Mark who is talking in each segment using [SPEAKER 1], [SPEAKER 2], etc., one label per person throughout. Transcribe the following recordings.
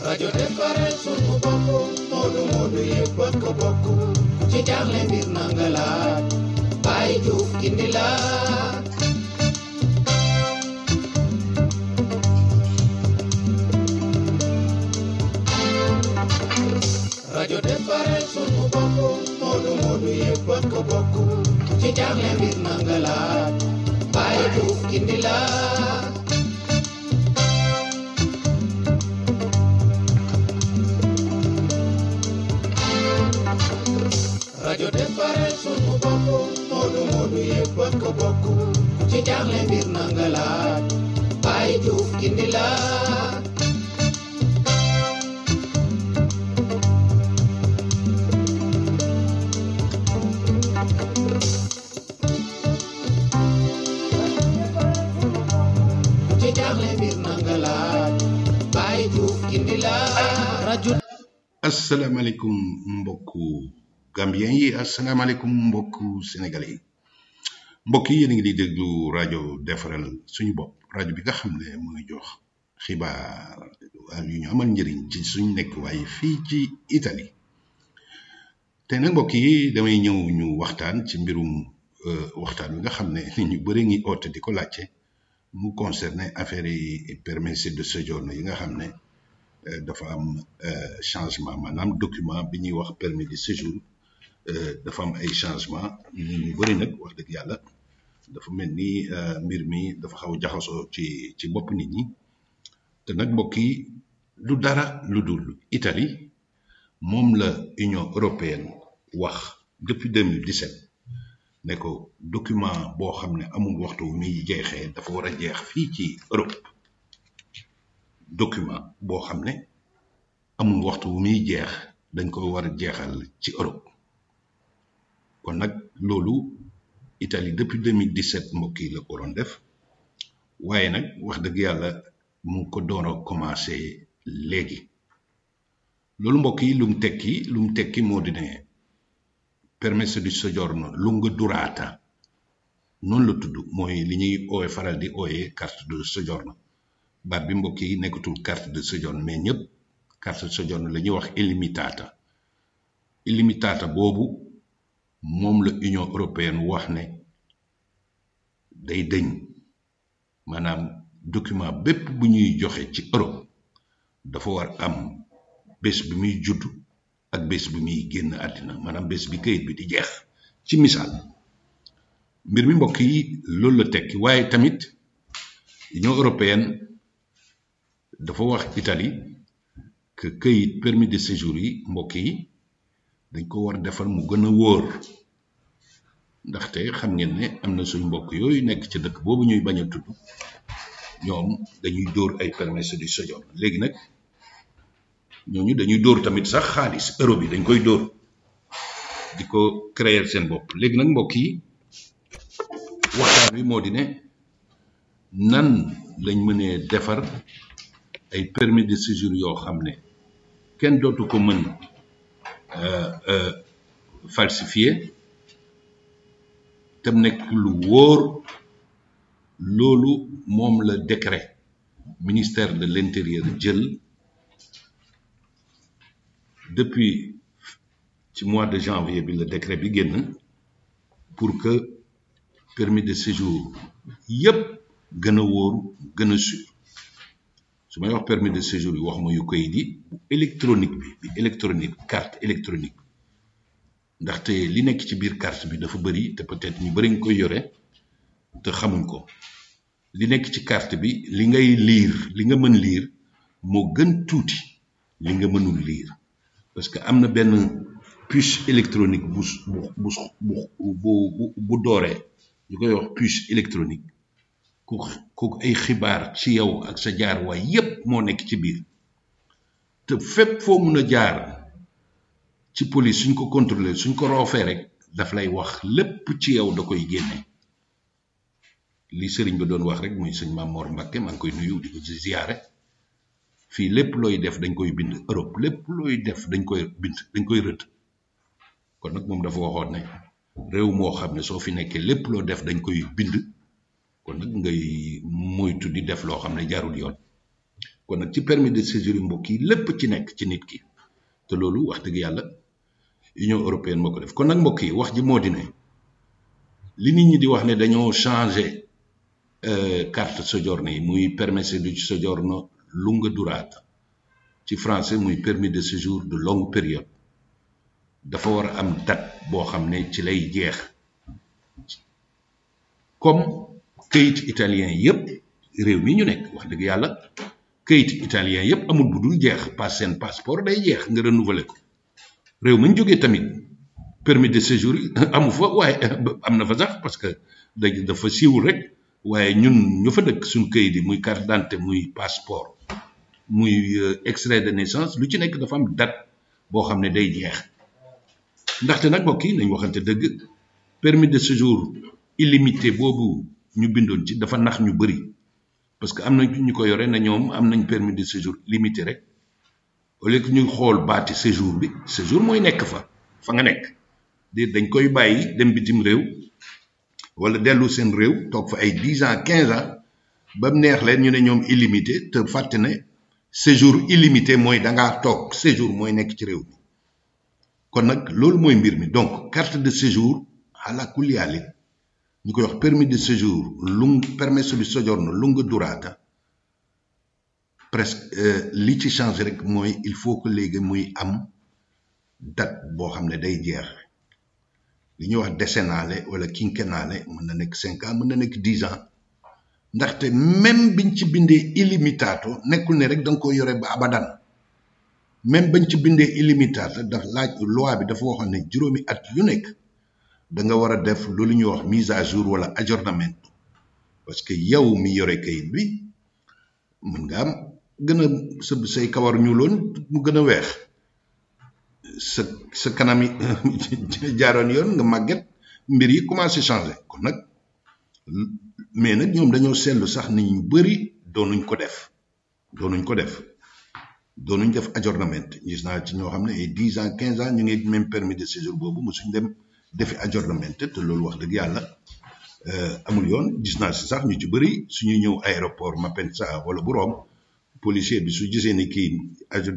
[SPEAKER 1] rajo defaral sunu bopp moodu moodu yëpp bokk bokk ku ci jaaxle mbir na nga laaj Baye Diouf gindi la rajo defaral sunu bopp moodu moodu yëpp bokk bokk ku ci jaaxle mbir na nga laaj Baye Diouf gindi la rajo defaral sunu bopp moodu moodu yëpp bokk bokk ku ci jaaxle mbir na nga laaj Baye Diouf gindi la ku ci jaaxle mbir na nga laaj Baye Diouf gindi la rajo
[SPEAKER 2] asalaamaaleykum mbokku Gambien yi asalaamaaleykum mbokku Sénégalais yi mbokk yi yéen a ngi di déglu rajo defaral suñu bopp rajo bi nga xam ne mooy jox xibaar yu ñu amal njëriñ ci suñu nekk waaye fii ci Italie te nag mbokk yi damay ñëw ñu waxtaan ci mbirum waxtaan wi nga xam ne nit ñu bëri ngi oote di ko laajte mu concerné affaire yi permis de séjour yi nga xam ne dafa am changement maanaam document bi ñuy wax permis de séjour dafa am ay changement ñu bëri nag wax dëgg yàlla dafa mel ni mbir mi dafa xaw a jaxasoo ci bopp nit ñi te nag mbokk yi du dara lu dul Italie moom la Union européenne wax depuis 2017 ne ko document boo xam ne amul waxtu wu muy jeexee dafa war a jeex fii ci Europe document boo xam ne amul waxtu wu muy jeex dañ ko war a jeexal ci Europe kon nag loolu Italie depuis 2017 mbokk yi la ko doon def waaye nag wax dëgg yàlla mu ko doon a commencé léegi loolu mbokk yi lu mu tekki moo di ne permesso di soggiorno lunga durata noonu la tudd mooy li ñuy ooye faral di ooye carte de soggiorno baat bi mbokk yi nekkatul carte de séjour mais ñëpp carte de séjour la ñuy wax illimitata boobu moom la Union européenne wax ne day dëñ maanaam document bépp bu ñuy joxe ci Europe dafa war am bés bi muy judd ak bés bi muy génn àddina maanaam bés bi kayit bi di jeex ci misaal mbir mi mbokk yi loolu la tekki waaye tamit Union européenne dafa wax Italie que këyit permis de séjour yi mbokk yi dañ ko war defal mu gën a wóor ndaxte xam ngeen ne am na suñ mbokk yooyu nekk ci dëkk boobu ñuy bañ a tudd ñoom dañuy dóor ay permis de séjour léegi nag ñooñu dañuy dóor tamit sax xaalis euro bi dañ koy dóor di ko créer seen bopp léegi nag mbokk yi waxtaan wi moo di ne nan lañ mënee defar ay permis de séjour yoo xam ne kenn dootu ko mën falsifié te nekk lu wóor loolu moom la décret ministère de l'intérieur jël depuis ci mois de janvier bi la décret bi génn pour que permis de séjour yépp gën a wóor gën a sûr su may wax permis de séjour yi wax ma yu koy di bu électronique bi électronique carte électronique ndaxte li nekk ci biir carte bi dafa bëri te peut-être ñu bëri nga koy yore te xamuñ ko li nekk ci carte bi li ngay lire li nga mën lire moo gën tuuti li nga mënul lire parce que am na benn puce électronique bu dooree ñu koy wax puce électronique ku ay xibaar ci yow ak sa jaar waay yépp moo nekk ci biir te fépp foo mun a jaar ci police suñ ko contrôler suñ ko roofee rek daf lay wax lépp ci yow da koy génne li sëriñ ba doon wax rek muy sëñ Maam Mor Mbàkke maa ngi koy nuyu di ko ci ziyaare fii lépp looy def dañ koy bind Europe lépp looy def dañ koy bind dañ koy rëdd kon nag moom dafa waxoon ne réew moo xam ne soo fi nekkee lépp loo def dañ koy bind kon nag ngay moytu di def loo xam ne jaarul yoon kon nag ci permis de séjour yi mbokk yi lépp ci nekk ci nit ki te loolu wax dëgg yàlla Union européenne moo ko def kon nag mbokk yi wax ji moo di ne li nit ñi di wax ne dañoo changé carte soggiorno yi muy permesso di soggiorno lunga durata ci français muy permis de séjour de longue période dafa war a am date boo xam ne ci lay jeex comme këyit italien yépp réew mi ñu nekk wax dëgg yàlla këyit italien yépp amul bu dul jeex seen passeport day jeex nga renouveler ko réew mi ñu jógee tamit permis de séjour amu fa waaye am na fa sax parce que dafa siiwul rek waaye ñun ñu fa dëkk suñ këyit yi muy carte d'identité muy passeport muy extrait de naissance lu ci nekk dafa am date boo xam ne day jeex ndaxte nag mbokk yi nañ waxante dëgg permis de séjour illimité boobu ñu bindoon ci dafa nax ñu bëri parce que am na ñu ko yore na ñoom am nañ permis de séjour limité rek au lieu que ñu xool baati séjour bi séjour mooy nekk fa nga nekk dañ koy bàyyi dem bitim réew wala dellu seen réew toog fa ay 10 ans 15 ans ba mu neex leen ñu ne ñoom illimité te fàtte ne séjour illimité mooy dangaa toog séjour mooy nekk ci réew mi kon nag loolu mooy mbir mi donc carte de séjour ala kulli haal ñu koy wax permis de séjour permesso di soggiorno lunga durata presque li ci changé rek mooy il faut que léegi muy am date boo xam ne day jeex li ñuy wax décennale wala quinquennale mën na nekk 5 ans mën na nekk 10 ans ndaxte même biñ ci bindee illimitato nekkul ne rek da nga ko yore ba abadan même bañ ci bindee illimitato daf laaj loi bi dafa waxoon ne juróomi at yu nekk da nga war a def loolu ñuy wax mise à jour wala aggiornamento parce que yow mi yore kayit bi mën nga am gën a say kawar ñuuloon mu gën a weex sa kanam yi jaaroon yoon nga màgget mbir yi commencé changé kon nag mais nag ñoom dañoo seetlu sax nit ñu bëri doonuñ def aggiornamento gis naa ci ñoo xam ne ay 10 ans 15 ans ñu ngi même permis de séjour boobu mosuñ dem defi aggiornamento te loolu wax dëgg yàlla amul yoon gis naa si sax ñu ci bëri suñuy ñëw aéroport Malpensa wala bu Rome policier bi su gisee ni kii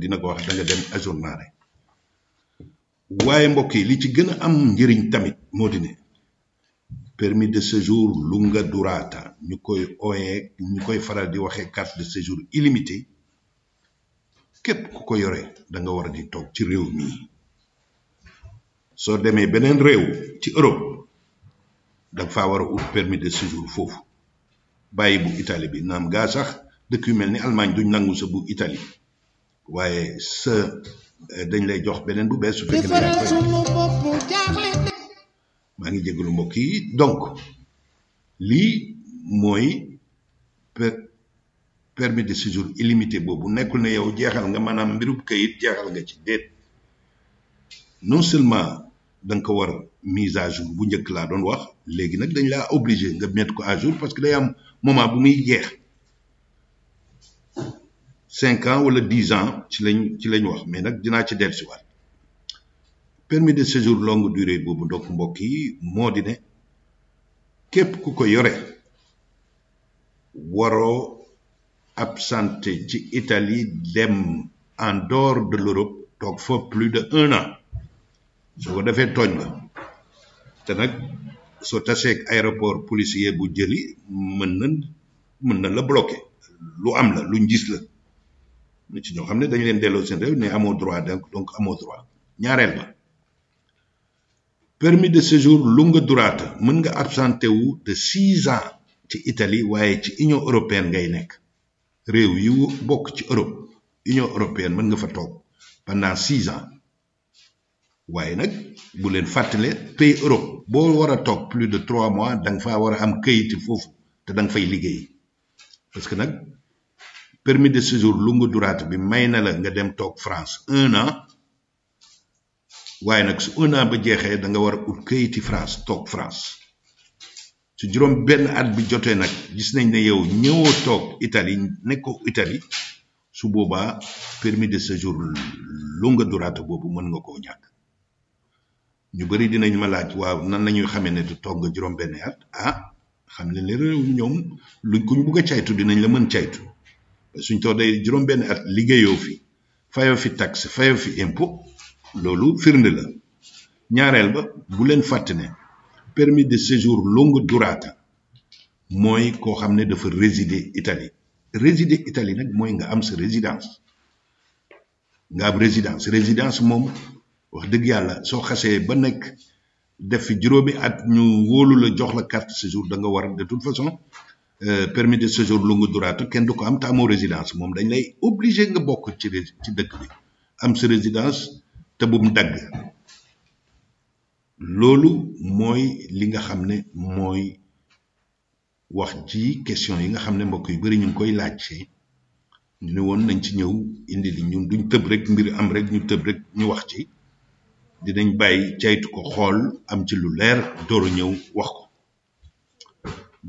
[SPEAKER 2] dina ko wax da nga dem aggiornare waaye mbokk yi li ci gën a am njëriñ tamit moo di ne permis de séjour lunga durata ñu koy faral di waxee carte de séjour illimité képp ku ko yore da nga war a di toog ci réew mi soo demee beneen réew ci Europe da nga faa war a ut permis de séjour foofu bàyyi bu Italie bi naam gaa sax dëkk yu mel ni Allemagne duñ nangu sa bu Italie waaye dañ lay jox beneen bu bees su fekkee maa ngi jégalu mbokk yi donc lii mooy permis de séjour illimité boobu nekkul ne yow jeexal nga maanaam mbirub kayit jeexal nga ci déet non seulement da nga ko war mise à jour bu njëkk laa doon wax léegi nag dañ laa obligé nga mettre ko à jour parce que day am moment bu muy jeex 5 ans wala 10 ans ci lañ wax mais nag dinaa ci dellusiwaat permis de séjour longue durée boobu donc mbokk yi moo di ne képp ku ko yore waroo absenté ci Italie dem en dehors de l'Europe toog fa plus de 1 an soo ko defee tooñ la te nag soo taseeg aéroport policier bu jëli mën na la bloqué lu am la luñ gis la nit ci ñoo xam ne dañ leen delloo seen réew ne amoo droit donc amoo droit ñaareel ba permis de séjour lunga durata mën nga absenté wu de 6 ans ci Italie waaye ci Union européenne ngay nekk réew yu bokk ci Europe Union européenne mën nga fa toog pendant 6 ans waaye nag bu leen fàttale pays Europe boo war a toog plus de 3 mois da nga faa war a am kayiti foofu te da nga fay liggéey parce que nag permis de séjour lunga durata bi may na la nga dem toog France 1 an waaye nag su 1 an ba jeexee da nga war a ut kayiti France toog France su juróom benn at bi jotee nag gis nañ ne yow ñëwoo toog Italie nekkoo Italie su boobaa permis de séjour lunga durata boobu mën nga koo ñàkk ñu bëri dinañ ma laaj waaw nan lañuy xamee ne du toog nga juróom benn at xam ne réew ñoom luñ ko ñu bugg a caytu dinañ la mën caytu suñ toodee juróom-benn at liggéeyoo fi fayoo fi taxe fayoo fi impôt loolu firnde la ñaareel ba bu leen fàtte ne permis de séjour longue durata mooy koo xam ne dafa résider Italie nag mooy nga am sa résidence résidence moom wax dëgg yàlla soo xasee ba nekk def fi juróomi at ñu wóolu la jox la carte séjour da nga war de toute façon permis de séjour longue durata kenn du ko am te amoo résidence moom dañ lay obligé nga bokk ci dëkk bi am sa résidence te bu mu dagg loolu mooy li nga xam ne mooy wax ci question yi nga xam ne mbokk yu bari ñu ngi koy laajte ñu ne woon nañ ci ñëw indi li ñun duñ tëb rek mbir am rek ñu tëb rek ñu wax ci dinañ bàyyi caytu ko xool am ci lu leer door a ñëw wax ko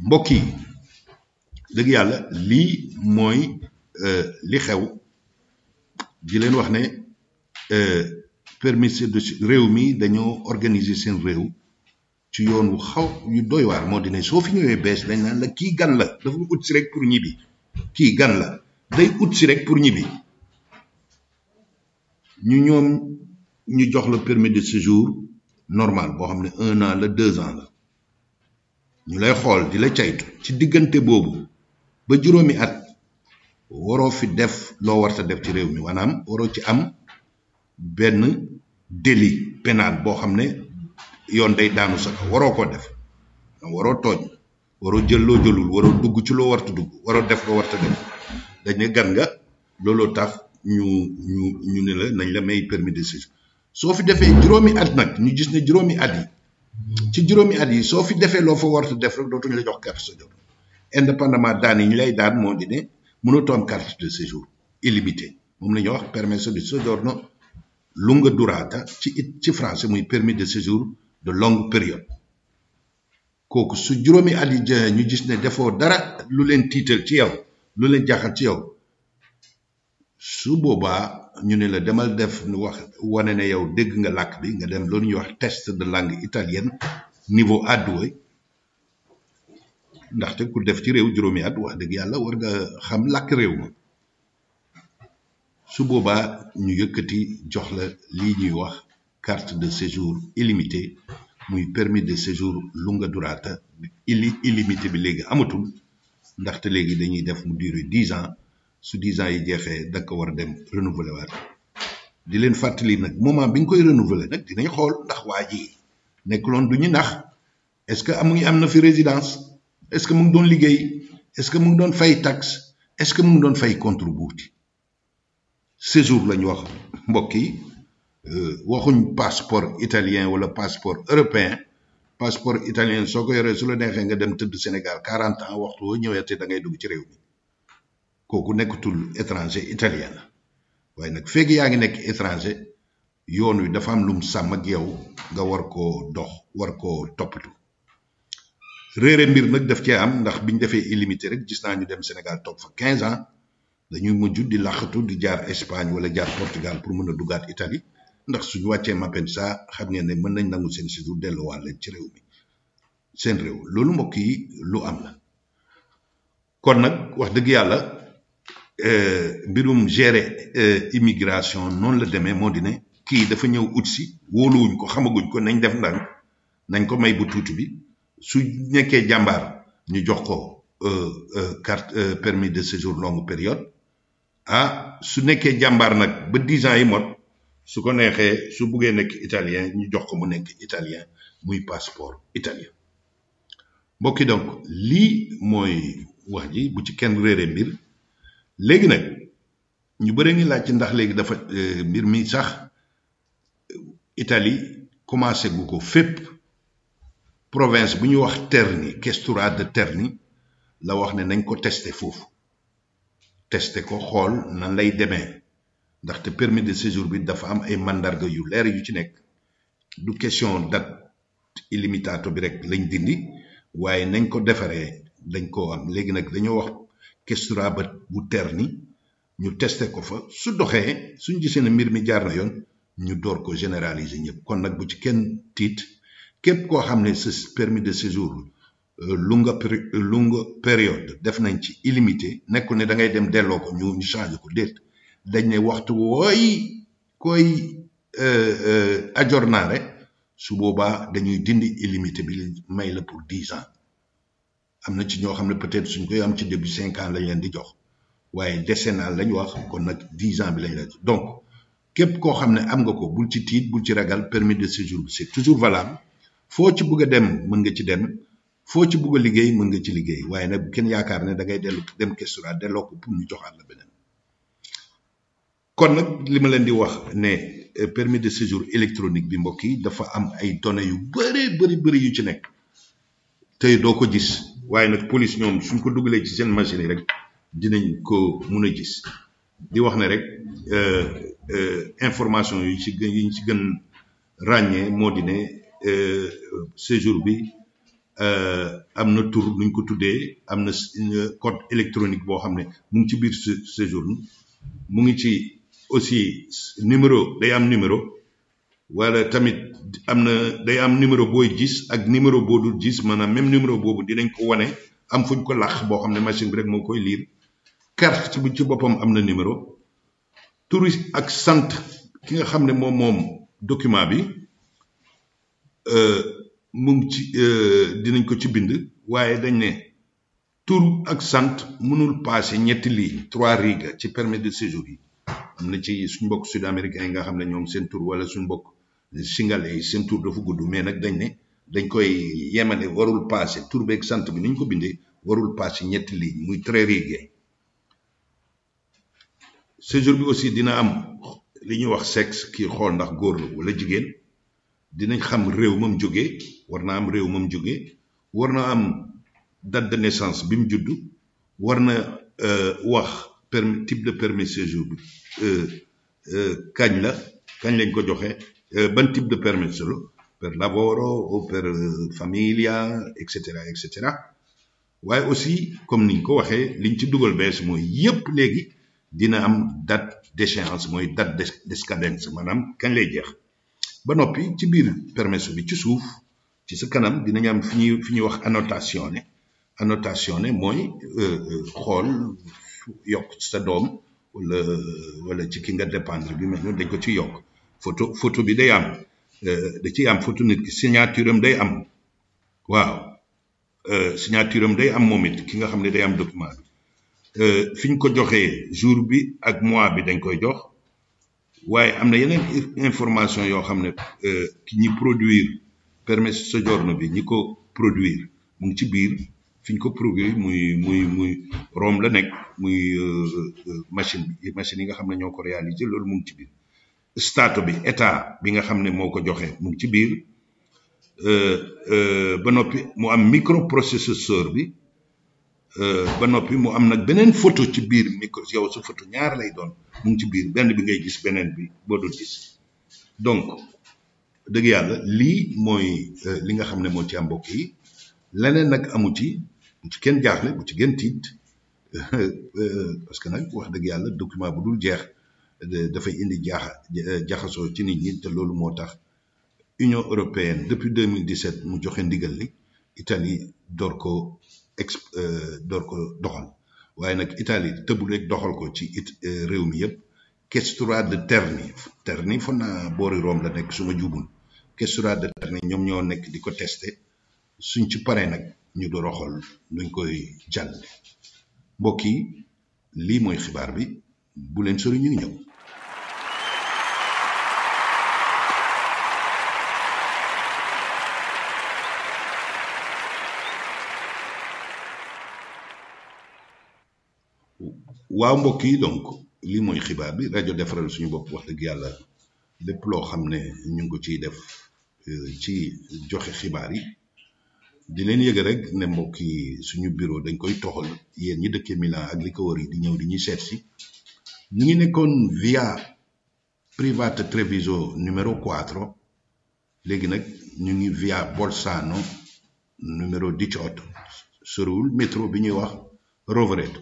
[SPEAKER 2] mbokk yi dëgg yàlla lii mooy li xew di leen wax ne permis de réew mi dañoo organiser seen réew ci yoon wu xaw yu doy waar moo di ne soo fi ñëwee bees dañ naan la kii gan la dafa ut si rek pour ñibbi kii gan la day ut si rek pour ñibbi ñu jox la permis de séjour normal boo xam ne 1 an la 2 ans la ñu lay xool di la caytu ci diggante boobu ba juróomi at waroo fi def loo warta def ci réew mi maanaam waroo ci am benn délit pénal boo xam ne yoon day daanu sa kaw waroo ko def waroo tooñ waroo jël loo jëlul waroo dugg ci loo warta dugg waroo def loo warta def dañ ne gan nga looloo tax ñu ne la nañ la may permis de séjour soo fi defee juróomi at nag ñu gis ne juróomi at yi ci juróomi at yi soo fi defee loo fa warta def rek dootuñu la jox carte séjour indépendamment daan yi ñu lay daan moo di ne mënatoo am carte de séjour illimité moom la ñuy wax permesso di soggiorno lunga durata ci français muy permis de séjour de longue période kooku su juróomi at yi ñu gis ne defoo dara lu leen tiital ci yow lu leen jaaxal ci yow su boobaa ñu ne la demal def wax wane ne yow dégg nga làkk bi nga dem loolu ñuy wax test de langue italienne niveau A2 ndaxte ku def ci réew juróomi at wax dëgg yàlla war nga xam làkk réew ma su boobaa ñu yëkkati jox la lii ñuy wax carte de séjour illimité muy permis de séjour lunga durata illimité bi léegi amatul ndaxte léegi dañuy def mu durer 10 ans su 10 ans yi jeexee da ko war a dem renouveler waat di leen fàttali nag moment bi nga koy renouveler nag dinañ xool ndax waa ji nekk loon du ñu nax est-ce que am na fi résidence est-ce que mu ngi doon liggéey est-ce que mu ngi doon fay taxe est-ce que mu ngi doon fay contributi séjour lañ wax mbokk yi waxuñ passeport italien wala passeport européen passeport italien soo ko yoree su la neexee nga dem tëdd Sénégal 40 ans waxtu woo ñëwee te da ngay dugg ci réew mi kooku nekkatul étranger italien la waaye nag fekk yaa ngi nekk étranger yoon wi dafa am lum sàmm ak yow nga war koo dox war koo toppatu réere mbir nag daf cee am ndax biñ defee illimité rek gis naa ñu dem Sénégal toog fa 15 ans dañuy mujj di làqatu di jaar Espagne wala jaar Portugal pour mën a duggaat Italie ndax suñu wàccee Malpensa xam ngeen ne mën nañ nangu seen séjour delluwaat leen ci réew mi seen réew loolu mbokk yi lu am la kon nag wax dëgg yàlla mbirum gérer immigration noonu la demee moo di ne kii dafa ñëw ut si wóoluwuñ ko xamaguñ ko nañ def ndànk nañ ko may bu tuuti bi su nekkee jàmbaar ñu jox ko carte permis de séjour longue période su nekkee jàmbaar nag ba 10 ans yi mot su ko neexee su buggee nekk italien ñu jox ko mu nekk italien muy passeport italien mbokki donc lii mooy wax ji bu ci kenn réere mbir léegi nag ñu bëri ngi laaj ci ndax léegi dafa mbir mi sax Italie commencé gu ko fépp province bu ñu wax Terni questura de Terni la wax ne nañ ko testé foofu testé ko xool nan lay demee ndaxte permis de séjour bi dafa am ay mandarga yu leer yu ci nekk du question date illimitato bi rek lañ dindi waaye nañ ko defaree dañ koo am léegi nag dañoo wax questura bu Terni ñu testé ko fa su doxee suñ gisee ne mbir mi jaar na yoon ñu door ko généraliser ñëpp kon nag bu ci kenn tiit képp koo xam ne sa permis de séjour longue période def nañ ci illimité nekkul ne da ngay dem delloo ko ñu changé ko déet dañ ne waxtu wooy koy ajornaare su boobaa dañuy dindi illimité bi may la pour 10 ans am na ci ñoo xam ne peut-être suñ koy am ci début 5 ans lañ leen di jox waaye décennal lañ wax kon nag 10 ans bi lañ la donc képp koo xam ne am nga ko bul ci tiit bul ci ragal permis de séjour bi c'est toujours valable foo ci bëgg a dem mën nga ci dem foo ci bëgg a liggéey mën nga ci liggéey waaye nag kenn yaakaar ne da ngay dellu dem questura delloo ko pour ñu joxaat la beneen kon nag li ma leen di wax ne permis de séjour électronique bi mbokk yi dafa am ay données yu bëri yu ci nekk tey doo ko gis waaye nag police ñoom suñ ko dugalee ci seen machine yi rek dinañ ko mun a gis di wax ne rek information yi ci gën ràññee moo di ne séjour bi am na tur nuñ ko tuddee am na code électronique boo xam ne mu ngi ci biir séjour mu ngi ci aussi numéro day am numéro wala tamit am na day am numéro booy gis ak numéro boo dul gis maanaam même numéro boobu dinañ ko wane am fuñ ko làq boo xam ne machine bi rek moo koy lire carte bi ci boppam am na numéro tur ak sant ki nga xam ne moom document bi mu ngi ci dinañ ko ci bind waaye dañ ne tur ak sant mënul passé ñetti lignes 3 riga ci permis de séjour yi am na ci suñ mbokk sud américain yi nga xam ne ñoom seen tur wala suñ mbokk singalais yi seen tur dafa gudd mais nag dañ ne dañ koy yemale warul passé tur beeg sant bi niñ ko bindee warul passé ñetti lignes muy 3 righe séjour bi aussi dina am li ñuy wax sexe kii xool ndax góor la wala jigéen dinañ xam réew mam jógee war na am réew mam jógee war na am date de naissance bi mu judd war na wax type de permis séjour bi kañ lañ ko joxe ban type de permis per lavoro o per famiglia et cetera waaye aussi comme niñ ko waxee liñ ci dugal bees mooy yépp léegi dina am date d'échéance mooy date de scadence maanaam kañ lay jeex ba noppi ci biir permis bi ci suuf ci sa kanam dinañ am fi ñuy wax annotazione mooy xool yokk ci sa doom wala ci ki nga dépendre bi mais dañ ko ci yokk photo bi day am da ciy am photo nit ki signature am day am waaw signature am day am moom it ki nga xam ne day am document bi fi ñu ko joxee jour bi ak mois bi dañ koy jox waaye am na yeneen information yoo xam ne ki ñi produire permis soggiorno bi ñi ko produire mu ngi ci biir fi ñu ko produire muy Rome la nekk muy machine yi nga xam ne ñoo ko réaliser loolu mu ngi ci biir stato bi état bi nga xam ne moo ko joxe mu ngi ci biir ba noppi mu am microprocesseur bi ba noppi mu am nag beneen photo ci biir micro yow sa photo ñaar lay doon mu ngi ci biir benn bi ngay gis beneen bi boo dul gis donc dëgg yàlla lii mooy li nga xam ne moo ci am mbokk yi leneen nag amu ci bu ci kenn jaaxle bu ci gën tiit parce que nag wax dëgg yàlla document bu dul jeex dafay indi jaxasoo ci nit ñi te loolu moo tax Union européenne depuis 2017 mu joxe ndigal li Italie door ko doxal waaye nag Italie tëbul rek doxal ko ci réew mi yëpp questura de Terni foog naa boori Rome la nekk su ma juumul questura de Terni ñoom ñoo nekk di ko testé suñ ci paree nag ñu door a xool nuñ koy jàll mbokk yi lii mooy xibaar bi bu leen sori ñu ngi ñëw. waaw mbokk yi donc lii mooy xibaar bi rajo defaral suñu bopp wax dëgg yàlla lépp loo xam ne ñu ngi ko ciy def ci joxe xibaar yi di leen yëg rek ne mbokk yi suñu bureau dañ koy toxal yéen ñi dëkkee Milan ak li ko wër yi di ñëw di ñuy seet si ñu ngi nekkoon via Private Treviso numéro 4 léegi nag ñu ngi via Bolzano numéro 18 soriwul métro bi ñuy wax Rovereto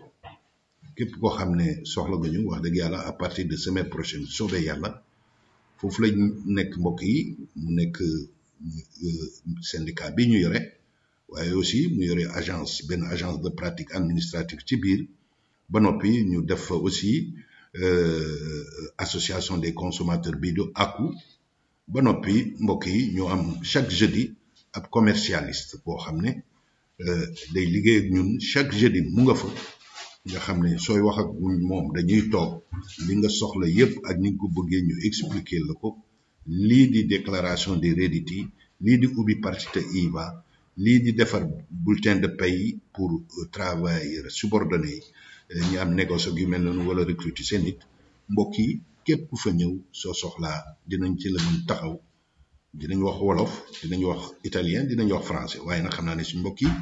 [SPEAKER 2] képp koo xam ne soxla nga ñu wax dëgg yàlla à partir de semaine prochaine soobee yàlla foofu lañ nekk mbokk yi mu nekk syndicat bi ñu yore waaye aussi mu yore benn agence de pratique administrative ci biir ba noppi ñu def fa aussi association des consommateurs bii du ACCU ba noppi mbokk yi ñu am chaque jeudi ab commercialiste boo xam ne day liggéey ak ñun chaque jeudi mu nga fa nga xam ne sooy wax ak moom dañuy toog li nga soxla yépp ak ni nga ko bëggee ñu expliquer la ko lii di déclaration des redettes lii di ubbi partite IVA lii di defar bulletin de paie pour travailleurs subordonnés yi ñi am négoce yu mel noonu wala recruter seen nit mbokk yi képp ku fa ñëw soo soxlaa dinañ ci la mën taxaw dinañ wax wolof dinañ wax italien dinañ wax français waaye nag xam naa ne suñ mbokk yi ñu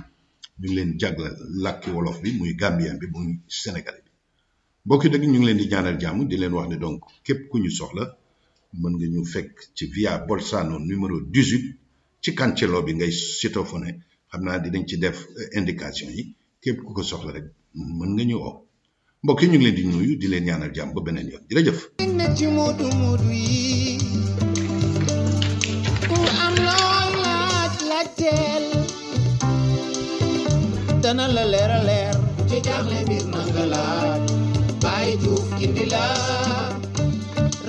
[SPEAKER 2] ngi leen jagleel làkki wolof bi muy gambien bi muy sénégalais bi mbokk yi dëgg ñu ngi leen di ñaanal jàmm di leen wax ne donc képp ku ñu soxla mën nga ñu fekk ci via Bolzano numéro 18 ci Cancello bi ngay sitophoné xam naa dinañ ci def indication yi képp ku ko soxla rek mën nga ñu woo mbokk yi ñu ngi leen di nuyu di leen ñaanal jàmm ba beneen yoon jërëjëf.
[SPEAKER 1] ci moodu moodu yi ku am loo laaj teel dana la leer a leer ci jaaxle mbir na nga laaj Baye Diouf gindi la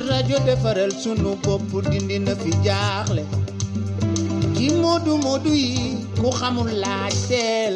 [SPEAKER 1] rajo defaral sunu bopp dindi na fi jaaxle ci moodu moodu yi ku xamul laaj teel